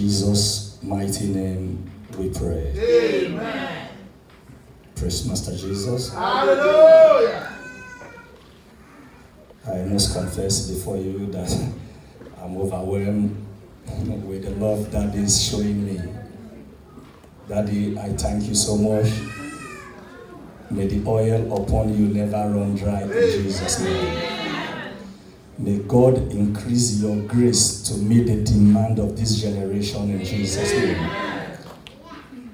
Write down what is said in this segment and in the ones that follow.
Jesus' mighty name we pray. Amen. Praise Master Jesus. Hallelujah. I must confess before you that I'm overwhelmed with the love that is showing me. Daddy, I thank you so much. May the oil upon you never run dry in Jesus' name. May God increase your grace to meet the demand of this generation in Jesus' name.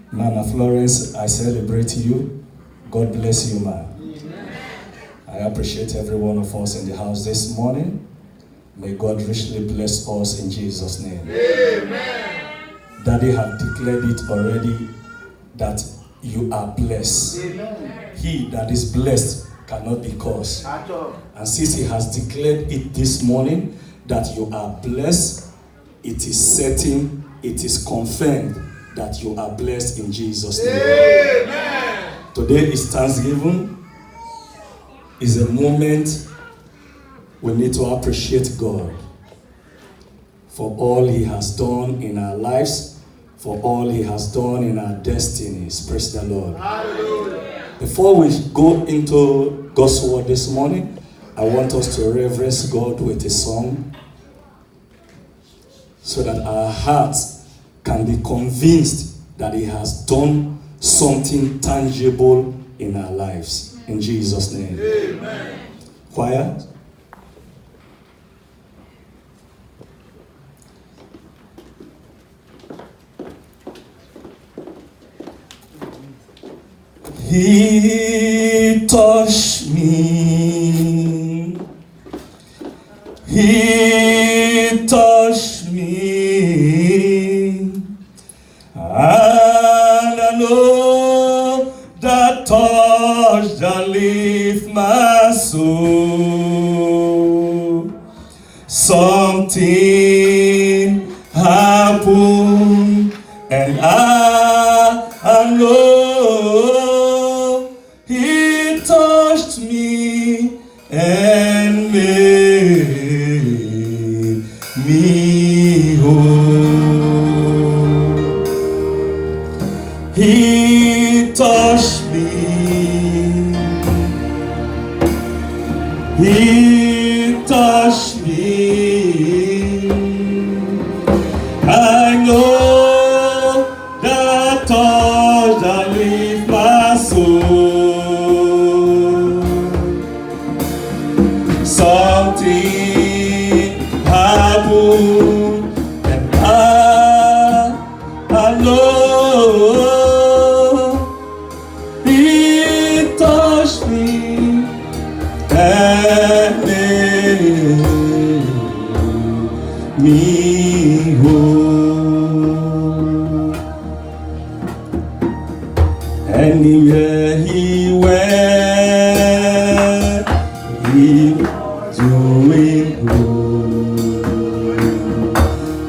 Mama Florence, I celebrate you. God bless you, ma. I appreciate every one of us in the house this morning. May God richly bless us in Jesus' name. Amen. Daddy have declared it already that you are blessed. Amen. He that is blessed cannot be cursed. At all. And since he has declared it this morning that you are blessed, it is certain, it is confirmed that you are blessed in Jesus' name. Amen. Today is Thanksgiving. Is a moment we need to appreciate God for all he has done in our lives, for all he has done in our destinies. Praise the Lord. Hallelujah. Before we go into God's word this morning, I want us to reverence God with a song so that our hearts can be convinced that he has done something tangible in our lives. In Jesus' name. Amen. Choir. He touched me. He touched me. And I know that touch that lift my soul. Something happened, and I know he touched me and made me whole. He touched me. He touched me. I know that touch that lift my soul. Something happened, and I know he touched me and made me whole. Anywhere he went, he was doing good.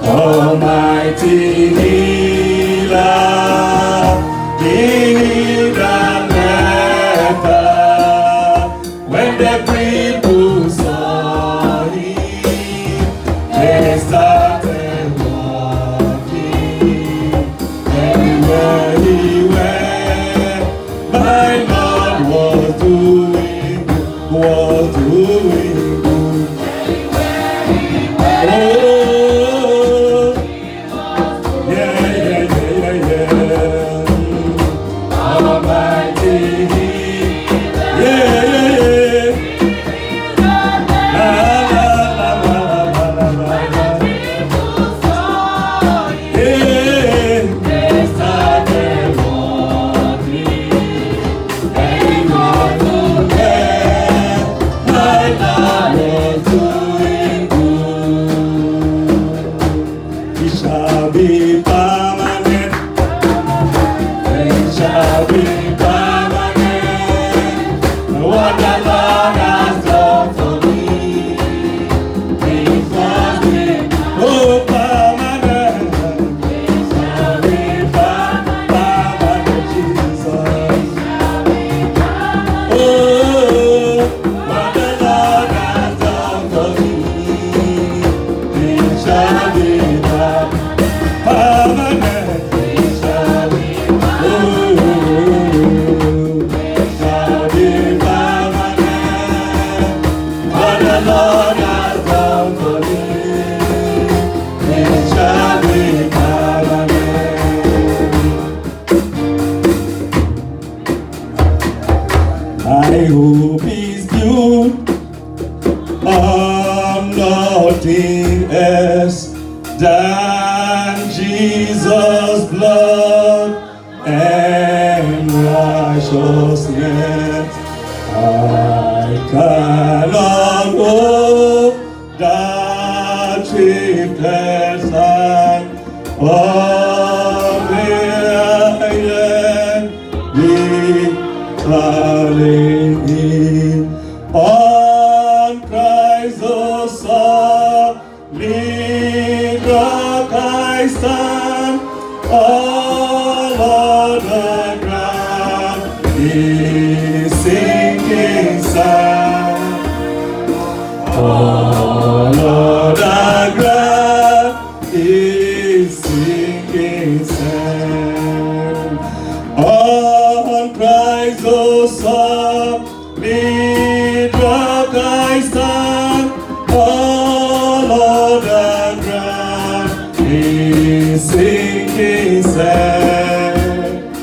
Almighty healer, healed and leper. When the people saw him, they started walking. Everywhere he went, my Lord was doing good. Oh, yeah. Almighty, yeah. La, la, la, la, la, la, la, la. Yeah. They started walking. Everyone who cared, my Lord was doing good. It shall be permanent. It shall be permanent. What the Lord has done for me. It was me. Oh, permanent. It shall be permanent, Jesus. Oh, what the Lord has done for me. It shall be permanent. Jesus' blood and righteousness. I cannot hope that drifted sand of the falling in on Christ the solid rock I stand. All other ground is sinking sand. All other ground is sinking sand. On Christ the solid rock I stand. All other ground is sinking sand.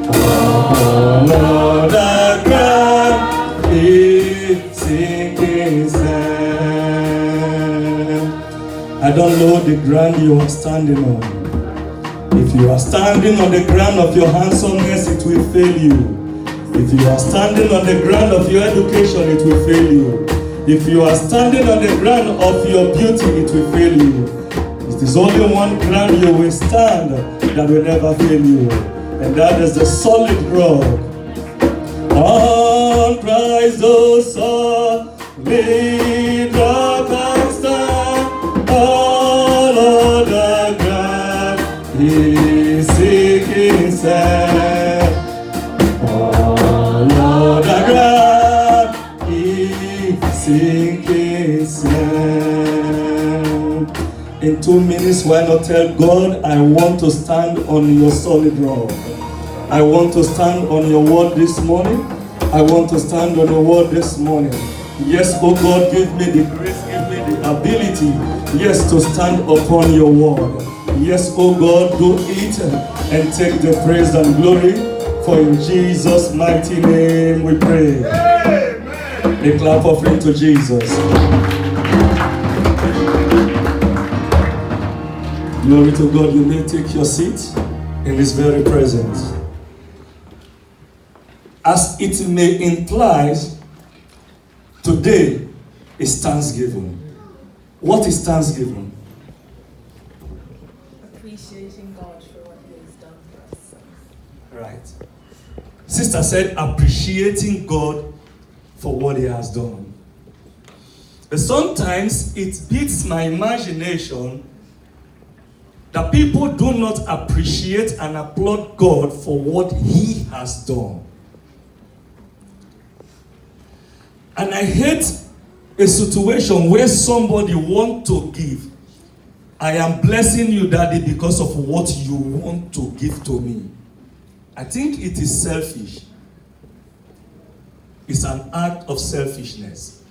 All other ground is sinking sand. I don't know the ground you are standing on. If you are standing on the ground of your handsomeness, it will fail you. If you are standing on the ground of your education, it will fail you. If you are standing on the ground of your beauty, it will fail you. It is only one ground you will stand that will never fail you, and that is the solid rock. On Christ the solid rock I stand. All other ground is sinking sand. All other ground is sinking sand. In 2 minutes, why not tell God, I want to stand on your solid rock. I want to stand on your word this morning. I want to stand on your word this morning. Yes, oh God, give me the grace, give me the ability, yes, to stand upon your word. Yes, oh God, do it and take the praise and glory. For in Jesus' mighty name we pray. Amen. A clap offering to Jesus. Glory to God. You may take your seat in His very presence. As it may imply, today is Thanksgiving. What is Thanksgiving? Appreciating God for what He has done for us. Right. Sister said, appreciating God for what He has done. But sometimes it beats my imagination that people do not appreciate and applaud God for what He has done. And I hate a situation where somebody wants to give. I am blessing you, Daddy, because of what you want to give to me. I think it is selfish. It's an act of selfishness.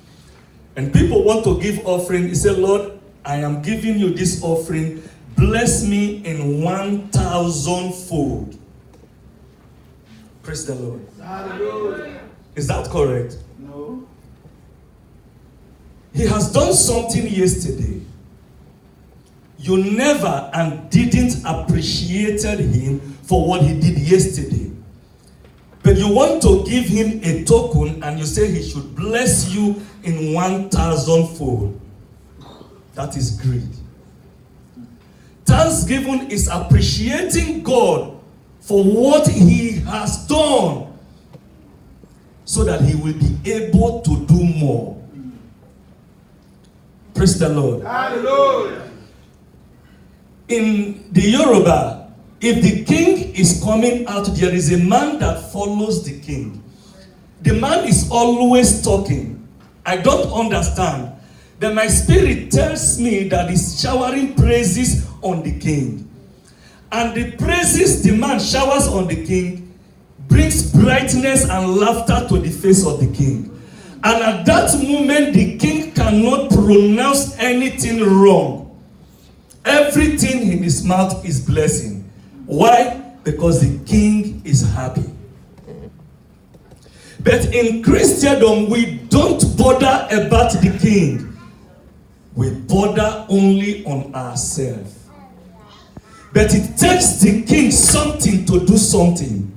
And people want to give offering. He said, Lord, I am giving you this offering. Bless me in 1,000-fold. Praise the Lord. Hallelujah. Is that correct? No. He has done something yesterday. You never and didn't appreciated Him for what He did yesterday. But you want to give Him a token and you say He should bless you in 1,000-fold. That is greed. Thanksgiving is appreciating God for what He has done so that He will be able to do more. Praise the Lord. Hallelujah. In the Yoruba, if the king is coming out, there is a man that follows the king. The man is always talking. I don't understand. Then my spirit tells me that he's showering praises on the king. And the praises the man showers on the king brings brightness and laughter to the face of the king. And at that moment, the king cannot pronounce anything wrong. Everything in his mouth is blessing. Why? Because the king is happy. But in Christendom, we don't bother about the king. We bother only on ourselves. But it takes the king something to do something.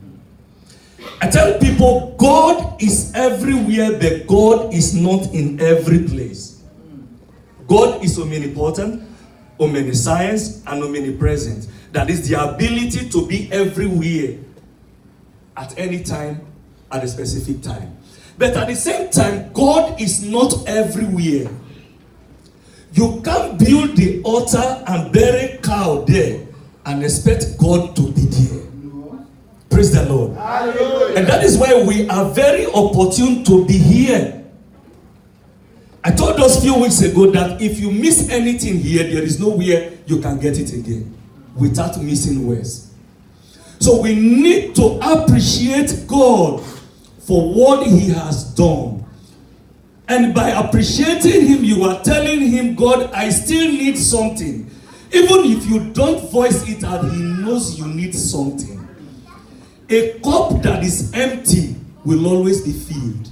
I tell people, God is everywhere, but God is not in every place. God is omnipotent, omniscience, and omnipresent. That is the ability to be everywhere at any time, at a specific time. But at the same time, God is not everywhere. You can't build the altar and bury cow there and expect God to be there. Praise the Lord. Hallelujah. And that is why we are very opportune to be here. I told us a few weeks ago that if you miss anything here, there is nowhere you can get it again without missing words. So we need to appreciate God for what He has done. And by appreciating Him, you are telling Him, God, I still need something. Even if you don't voice it out, He knows you need something. A cup that is empty will always be filled.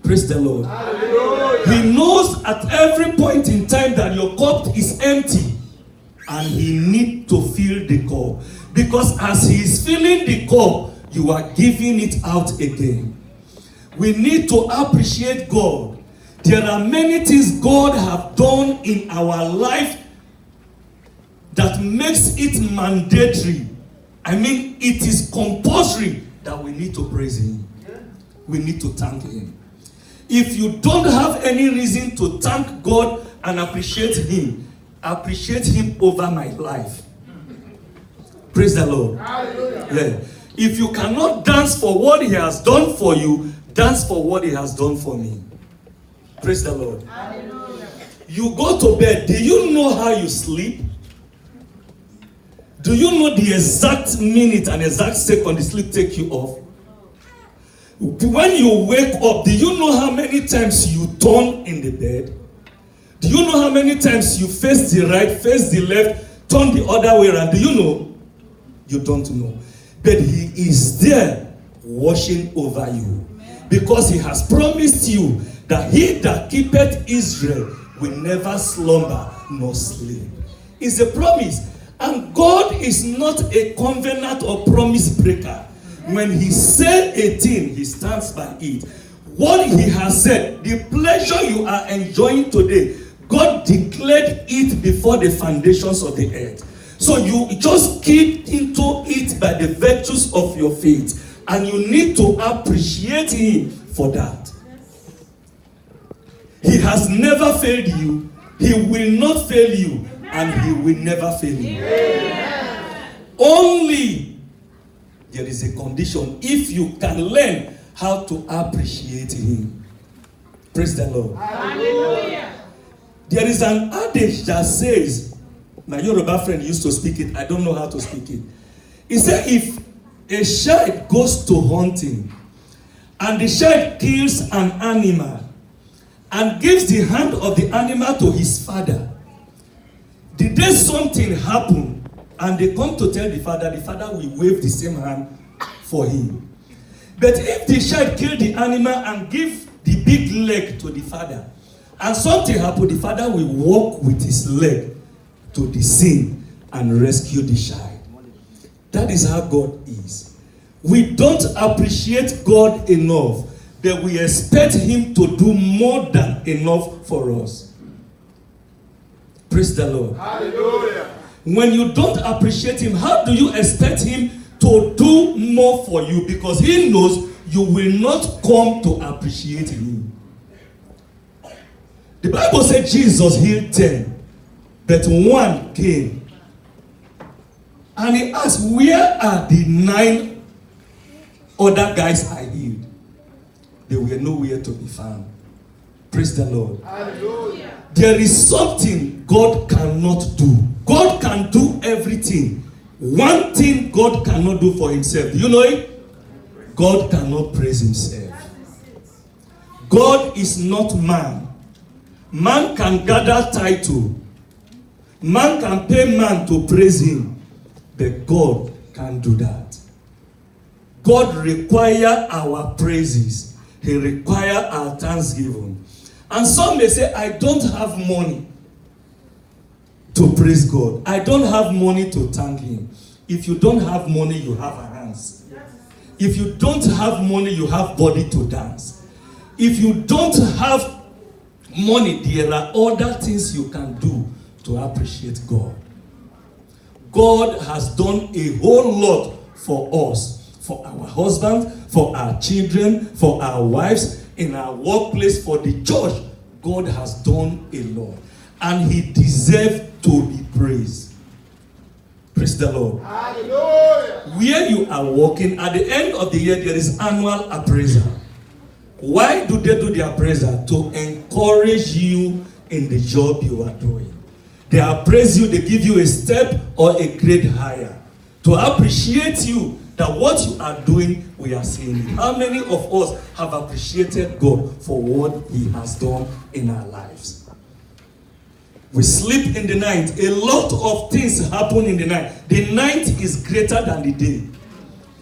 Praise the Lord. Hallelujah. He knows at every point in time that your cup is empty and He needs to fill the cup. Because as He is filling the cup, you are giving it out again. We need to appreciate God. There are many things God has done in our life that makes it mandatory. I mean, it is compulsory that we need to praise Him. We need to thank Him. If you don't have any reason to thank God and appreciate Him over my life. Praise the Lord. Yeah. If you cannot dance for what He has done for you, dance for what He has done for me. Praise the Lord. Hallelujah. You go to bed. Do you know how you sleep? Do you know the exact minute and exact second the sleep take you off? When you wake up, do you know how many times you turn in the bed? Do you know how many times you face the right, face the left, turn the other way around? Do you know? You don't know. But He is there watching over you. Because He has promised you that He that keepeth Israel will never slumber nor sleep. It's a promise. And God is not a covenant or promise breaker. When He said a thing, He stands by it. What He has said, the pleasure you are enjoying today, God declared it before the foundations of the earth. So you just keep into it by the virtues of your faith. And you need to appreciate Him for that. He has never failed you. He will not fail you. And He will never fail you. Amen. Only there is a condition if you can learn how to appreciate Him. Praise the Lord. Hallelujah. There is an adage that says, my Yoruba friend used to speak it, I don't know how to speak it. He said, if a child goes to hunting and the child kills an animal and gives the hand of the animal to his father, the day something happen and they come to tell the father will wave the same hand for him. But if the child kill the animal and give the big leg to the father, and something happen, the father will walk with his leg to the scene and rescue the child. That is how God is. We don't appreciate God enough, but we expect Him to do more than enough for us. Praise the Lord. Hallelujah. When you don't appreciate Him, how do you expect Him to do more for you? Because He knows you will not come to appreciate Him. The Bible said Jesus healed 10, but one came. And He asked, where are the 9 other guys I healed? They were nowhere to be found. Praise the Lord. Hallelujah. There is something God cannot do. God can do everything. One thing God cannot do for Himself. Do you know it? God cannot praise Himself. God is not man. Man can gather title. Man can pay man to praise Him. But God can't do that. God requires our praises. He requires our thanksgiving. And some may say, I don't have money. to praise God. I don't have money to thank him. If you don't have money, you have hands. If you don't have money, you have body to dance. If you don't have money, there are other things you can do to appreciate God. God has done a whole lot for us, for our husbands, for our children, for our wives, in our workplace, for the church. God has done a lot, and he deserves to be praised. Praise the Lord. Hallelujah. Where you are working, at the end of the year, there is annual appraisal. Why do they do the appraisal? To encourage you in the job you are doing. They appraise you, they give you a step or a grade higher. To appreciate you that what you are doing, we are seeing it. How many of us have appreciated God for what he has done in our lives? We sleep in the night. A lot of things happen in the night. The night is greater than the day.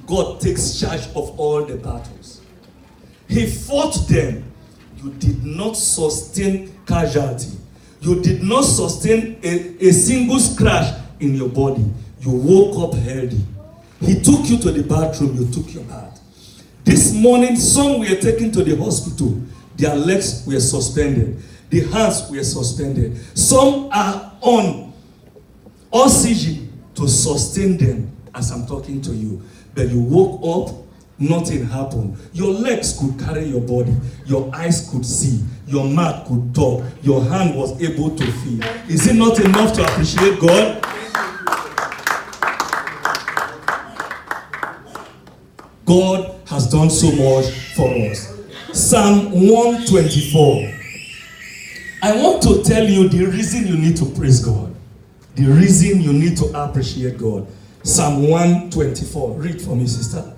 God takes charge of all the battles. He fought them. You did not sustain casualty. You did not sustain a single scratch in your body. You woke up healthy. He took you to the bathroom. You took your bath. This morning, some were taken to the hospital. Their legs were suspended. The hands were suspended. Some are on oxygen to sustain them as I'm talking to you. But you woke up, nothing happened. Your legs could carry your body. Your eyes could see. Your mouth could talk. Your hand was able to feel. Is it not enough to appreciate God? God has done so much for us. Psalm 124. I want to tell you the reason you need to praise God. The reason you need to appreciate God. Psalm 124. Read for me, sister.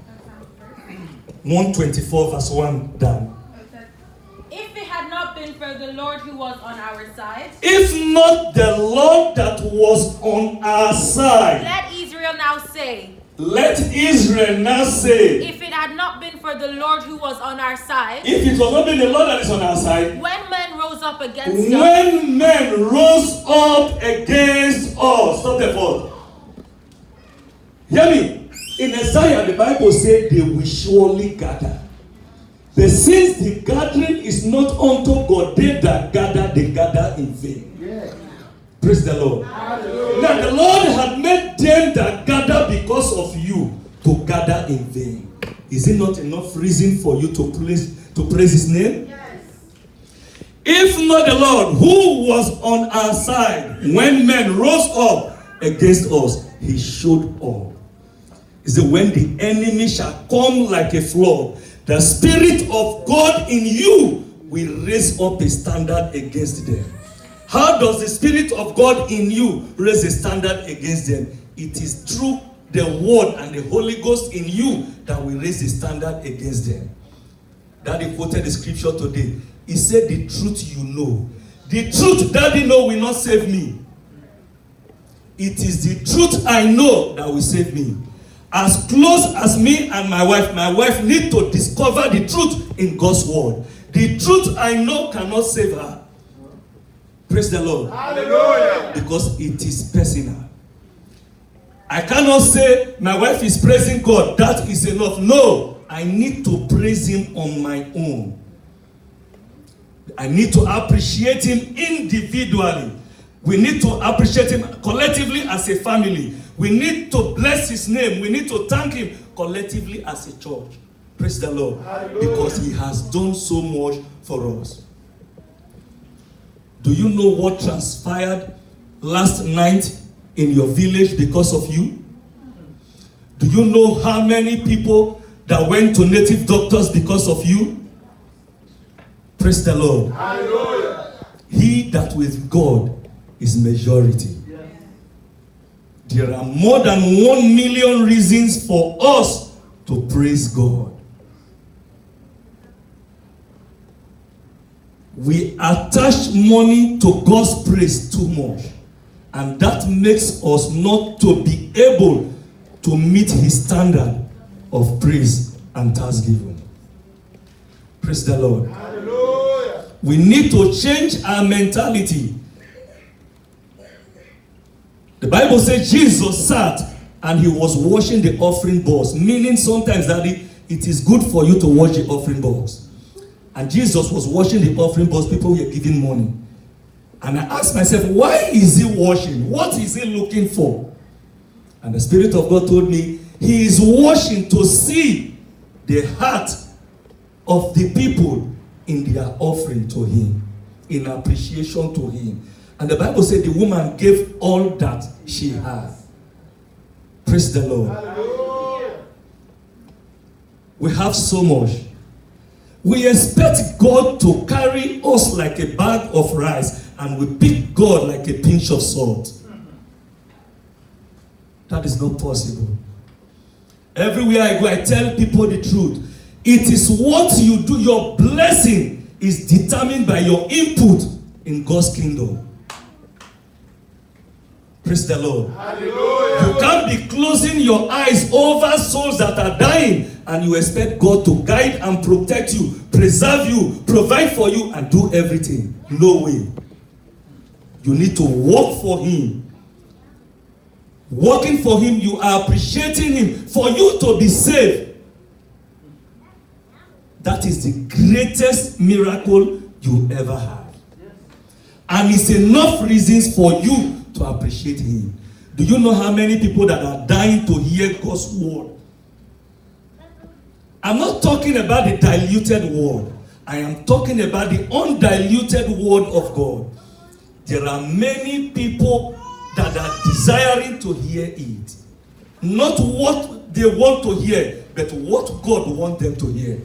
124 verse 1 down. If it had not been for the Lord who was on our side, If not the Lord that was on our side. let Israel now say, Let Israel now say, if it had not been for the Lord who was on our side, if it was not been the Lord that is on our side, when men rose up against us, when men rose up against us, stop the vote. Hear me. In Isaiah, the Bible said they will surely gather. But since the gathering is not unto God, they that gather, they gather in vain. Yes. Praise the Lord. Hallelujah. Now the Lord had made them that gather because of you to gather in vain. Is it not enough reason for you to praise his name? yes, If not the Lord who was on our side when men rose up against us, he showed up. He said, when the enemy shall come like a flood, the Spirit of God in you will raise up a standard against them. How does the Spirit of God in you raise a standard against them? It is through the Word and the Holy Ghost in you that will raise a standard against them. Daddy quoted the scripture today. He said, the truth you know. The truth Daddy know will not save me. It is the truth I know that will save me. As close as me and my wife need to discover the truth in God's word. The truth I know cannot save her. Praise the Lord. Hallelujah. Because it is personal. I cannot say my wife is praising God. That is enough. No, I need to praise him on my own. I need to appreciate him individually. We need to appreciate him collectively as a family. We need to bless his name. We need to thank him collectively as a church. Praise the Lord. Hallelujah. Because he has done so much for us. Do you know what transpired last night in your village because of you? Do you know how many people that went to native doctors because of you? Praise the Lord. Hallelujah. He that with God is majority. There are more than 1 million reasons for us to praise God. We attach money to God's praise too much, and that makes us not to be able to meet his standard of praise and thanksgiving. Praise the Lord. Hallelujah. We need to change our mentality. The Bible says Jesus sat and he was washing the offering box, meaning sometimes that it is good for you to wash the offering box. And Jesus was washing the offering box, people were giving money. And I asked myself, why is he washing? What is he looking for? And the Spirit of God told me, he is washing to see the heart of the people in their offering to him, in appreciation to him. And the Bible said the woman gave all that she had. Praise the Lord. Hallelujah. We have so much. We expect God to carry us like a bag of rice, and we pick God like a pinch of salt. That is not possible. Everywhere I go, I tell people the truth. It is what you do. Your blessing is determined by your input in God's kingdom. Praise the Lord. Hallelujah. You can't be closing your eyes over souls that are dying and you expect God to guide and protect you, preserve you, provide for you, and do everything. No way. You need to work for him. Working for him, you are appreciating him. For you to be saved, that is the greatest miracle you ever had. And it's enough reasons for you to appreciate him. Do you know how many people that are dying to hear God's word? I'm not talking about the diluted word. I am talking about the undiluted word of God. There are many people that are desiring to hear it. Not what they want to hear, but what God wants them to hear.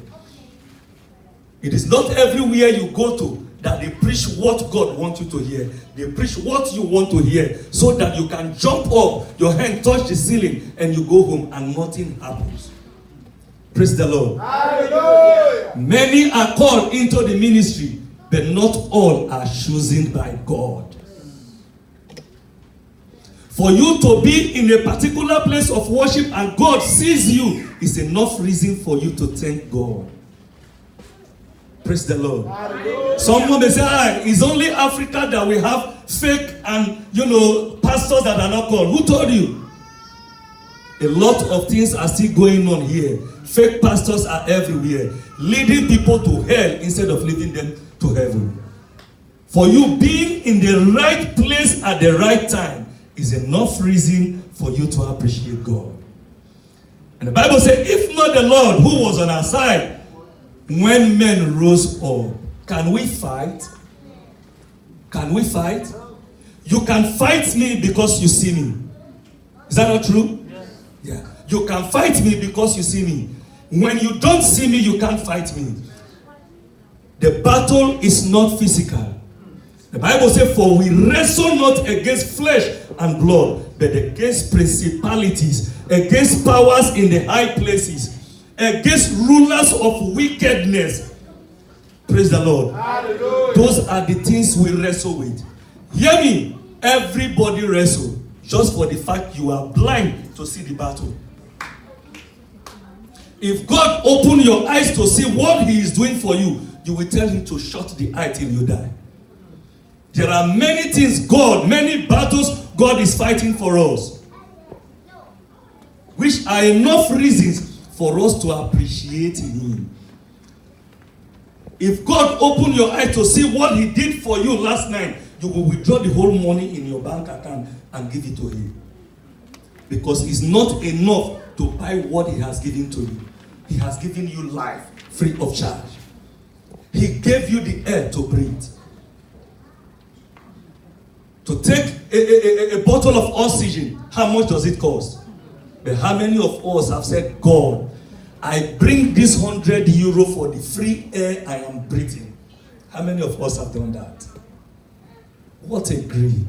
It is not everywhere you go to that they preach what God wants you to hear. They preach what you want to hear so that you can jump up, your hand touch the ceiling, and you go home and nothing happens. Praise the Lord. Hallelujah. Many are called into the ministry, but not all are chosen by God. For you to be in a particular place of worship and God sees you is enough reason for you to thank God. Praise the Lord. Hallelujah. Someone may say, it's only Africa that we have fake and, pastors that are not called. Who told you? A lot of things are still going on here. Fake pastors are everywhere, leading people to hell instead of leading them to heaven. For you being in the right place at the right time is enough reason for you to appreciate God. And the Bible says, if not the Lord who was on our side, when men rose up, can we fight? Can we fight? You can fight me because you see me. Is that not true? Yes. Yeah. You can fight me because you see me. When you don't see me, you can't fight me. The battle is not physical. The Bible says, for we wrestle not against flesh and blood, but against principalities, against powers in the high places, against rulers of wickedness. Praise the Lord. Hallelujah. Those are the things we wrestle with. Hear me. Everybody wrestle just for the fact you are blind to see the battle. If God open your eyes to see what he is doing for you, you will tell him to shut the eye till you die. There are many things many battles God is fighting for us, which are enough reasons for us to appreciate him. If God opened your eyes to see what he did for you last night, you will withdraw the whole money in your bank account and give it to him. Because it's not enough to buy what he has given to you. He has given you life free of charge. He gave you the air to breathe. To take a bottle of oxygen, how much does it cost? But how many of us have said, God, I bring this €100 for the free air I am breathing? How many of us have done that? What a greed.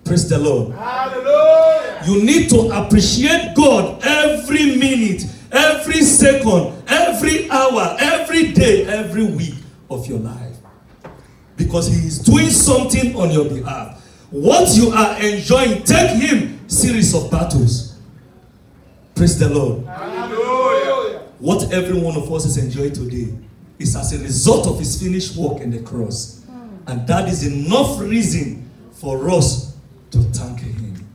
Praise the Lord. Hallelujah. You need to appreciate God every minute, every second, every hour, every day, every week of your life. Because he is doing something on your behalf. What you are enjoying, take him series of battles. Praise the Lord. Hallelujah. What every one of us is enjoying today is as a result of his finished work in the cross. And that is enough reason for us to thank him.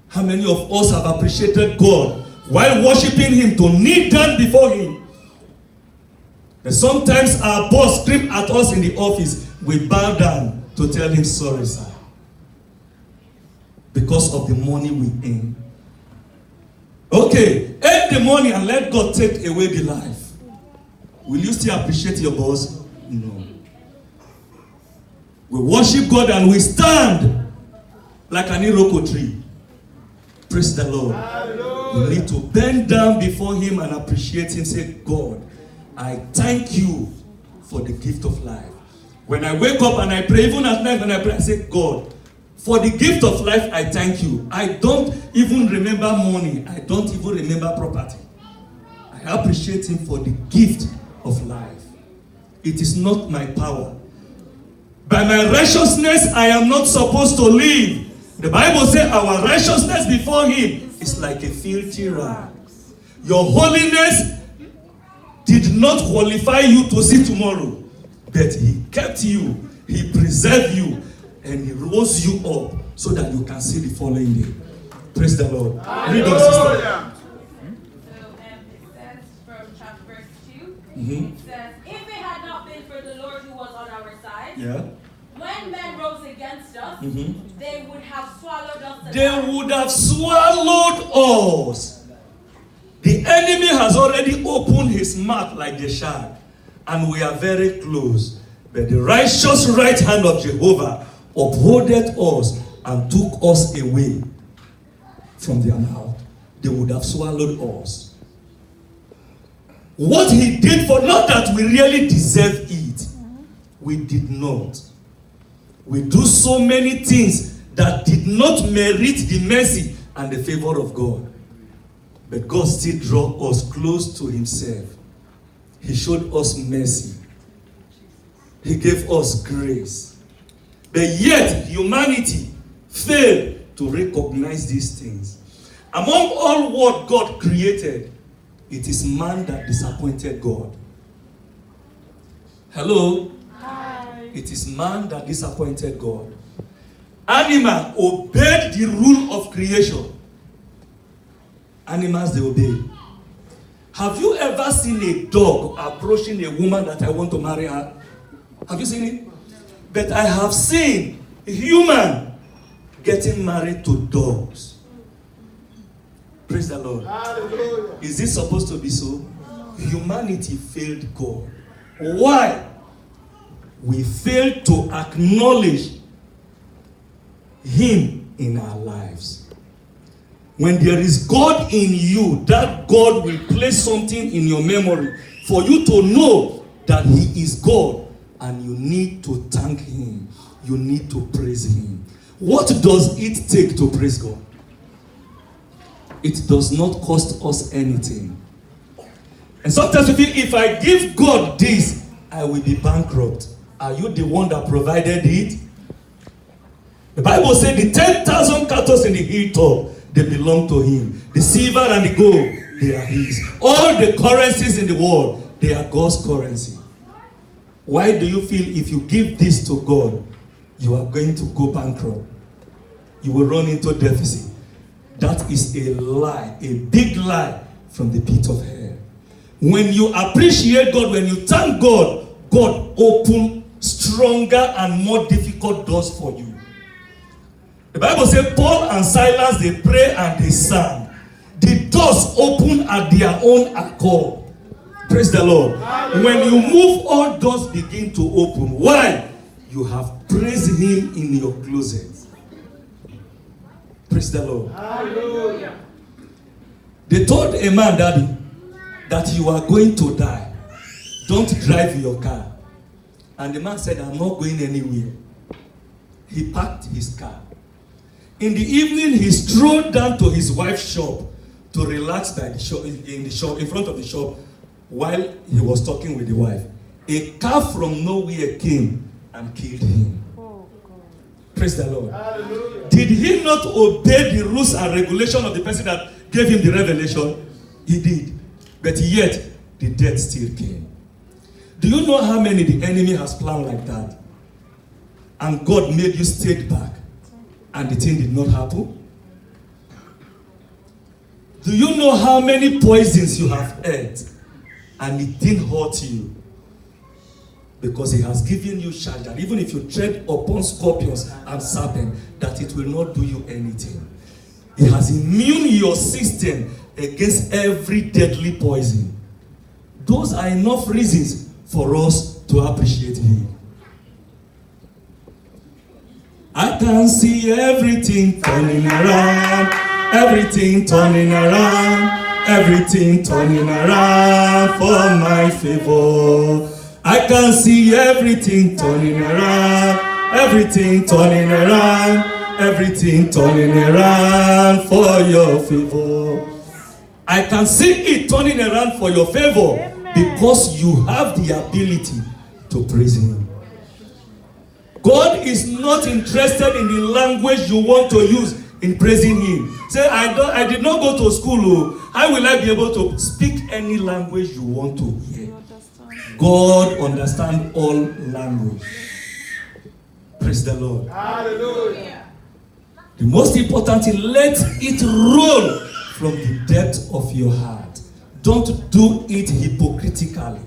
How many of us have appreciated God while worshiping him to kneel down before him? And sometimes our boss screams at us in the office. We bow down to tell him, sorry, sir. Because of the money we earn. Okay, earn the money and let God take away the life. Will you still appreciate your boss? No. We worship God and we stand like an iroko tree. Praise the Lord. Hallelujah. We need to bend down before him and appreciate him. Say, God, I thank you for the gift of life. When I wake up and I pray, even at night when I pray, I say, God, for the gift of life, I thank you. I don't even remember money. I don't even remember property. I appreciate him for the gift of life. It is not my power. By my righteousness, I am not supposed to live. The Bible says our righteousness before him is like a filthy rag. Your holiness did not qualify you to see tomorrow, but he kept you, he preserved you, and he rose you up so that you can see the following day. Praise the Lord. Read on, sister. Hallelujah. So it says from chapter verse 2, Mhm. it says, if it had not been for the Lord who was on our side, Yeah. when men rose against us, they would have swallowed us They alive. would have swallowed us. The enemy has already opened his mouth like the shark, and we are very close. But the righteous right hand of Jehovah upholdeth us and took us away from their mouth. They would have swallowed us. What he did for, not that we really deserve it, we did not. We do so many things that did not merit the mercy and the favor of God. But God still drew us close to himself. He showed us mercy. He gave us grace. But yet, humanity failed to recognize these things. Among all what God created, it is man that disappointed God. Hello? It is man that disappointed God. Animals obeyed the rule of creation. Animals, they obey. Have you ever seen a dog approaching a woman that I want to marry her? Have you seen it? But I have seen a human getting married to dogs. Praise the Lord. Hallelujah. Is this supposed to be so? Humanity failed God. Why? We failed to acknowledge him in our lives. When there is God in you, that God will place something in your memory for you to know that he is God, and you need to thank him. You need to praise him. What does it take to praise God? It does not cost us anything. And sometimes we feel, if I give God this, I will be bankrupt. Are you the one that provided it? The Bible said the 10,000 cattle in the hilltop, they belong to him. The silver and the gold, they are his. All the currencies in the world, they are God's currency. Why do you feel if you give this to God, you are going to go bankrupt? You will run into deficit. That is a lie, a big lie from the pit of hell. When you appreciate God, when you thank God, God opens stronger and more difficult doors for you. The Bible says Paul and Silas, they pray and they sang. The doors open at their own accord. Praise the Lord. Hallelujah. When you move, all doors begin to open. Why? You have praised him in your closet. Praise the Lord. Hallelujah. They told a man, Daddy, that you are going to die. Don't drive your car. And the man said, I'm not going anywhere. He parked his car. In the evening, he strolled down to his wife's shop to relax by the shop, in front of the shop, while he was talking with the wife. A car from nowhere came and killed him. Praise the Lord. Hallelujah. Did he not obey the rules and regulation of the person that gave him the revelation? He did. But yet, the death still came. Do you know how many the enemy has planned like that? And God made you stay back. and the thing did not happen? Do you know how many poisons you have ate and it didn't hurt you? Because he has given you charge that even if you tread upon scorpions and serpents, that it will not do you anything. He has immune your system against every deadly poison. Those are enough reasons for us to appreciate him. I can see everything turning around, everything turning around, everything turning around for my favor. I can see everything turning around, everything turning around, everything turning around for your favor. I can see it turning around for your favor because you have the ability to praise him. God is not interested in the language you want to use in praising him. Say, I did not go to school. How will I be able to speak any language you want to hear? God understands all language. Praise the Lord. Hallelujah. The most important thing, let it roll from the depth of your heart. Don't do it hypocritically.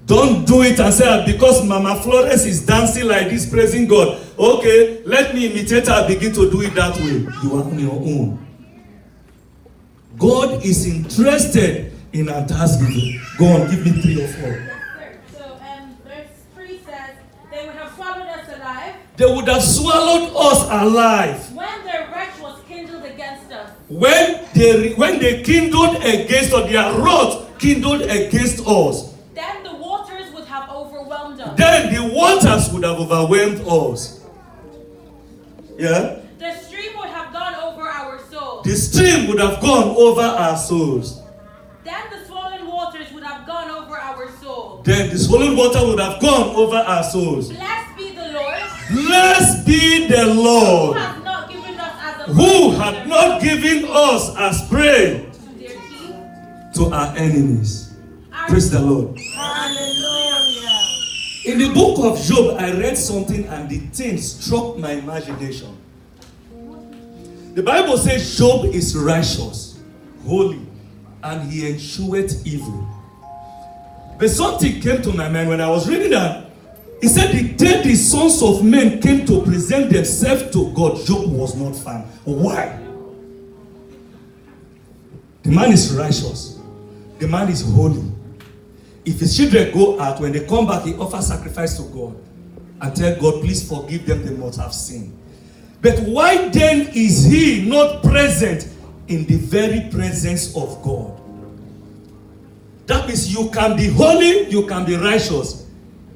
Don't do it and say, because Mama Flores is dancing like this, praising God. Okay, let me imitate her, begin to do it that way. You are on your own. God is interested in our thanksgiving. Go on, give me 3 or 4. So, verse 3 says, they would have swallowed us alive. They would have swallowed us alive. When their wrath was kindled against us. When they kindled against us, their wrath kindled against us. Then the waters would have overwhelmed us. Then the waters would have overwhelmed us. Yeah? The stream would have gone over our souls. The stream would have gone over our souls. Then the swollen waters would have gone over our souls. Then the swollen water would have gone over our souls. Blessed be the Lord. Blessed be the Who Lord, has not given us as a who had not given us as prey to their teeth. to our enemies. Praise the Lord. Hallelujah. In the book of Job, I read something and the thing struck my imagination. The Bible says Job is righteous, holy, and he escheweth evil. But something came to my mind when I was reading that. He said the day the sons of men came to present themselves to God, Job was not found. Why? The man is righteous. The man is holy. If his children go out, when they come back, he offers sacrifice to God and tell God, please forgive them, they must have sinned. But why then is he not present in the very presence of God? That means you can be holy, you can be righteous.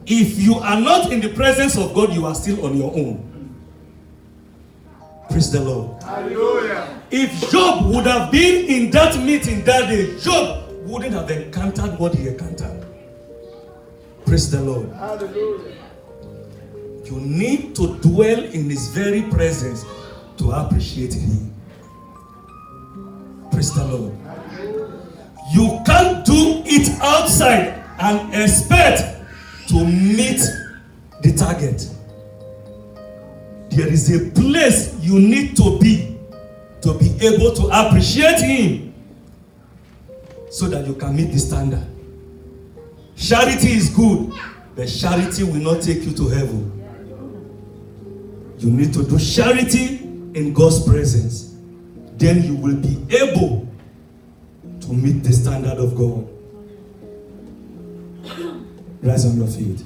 If you are not in the presence of God, you are still on your own. Praise the Lord. Hallelujah. If Job would have been in that meeting that day, Job wouldn't have encountered what he encountered. Praise the Lord. Hallelujah. You need to dwell in his very presence to appreciate him. Praise the Lord. You can't do it outside and expect to meet the target. There is a place you need to be able to appreciate him so that you can meet the standard. Charity is good, but charity will not take you to heaven. You need to do charity in God's presence. Then you will be able to meet the standard of God. Rise on your feet.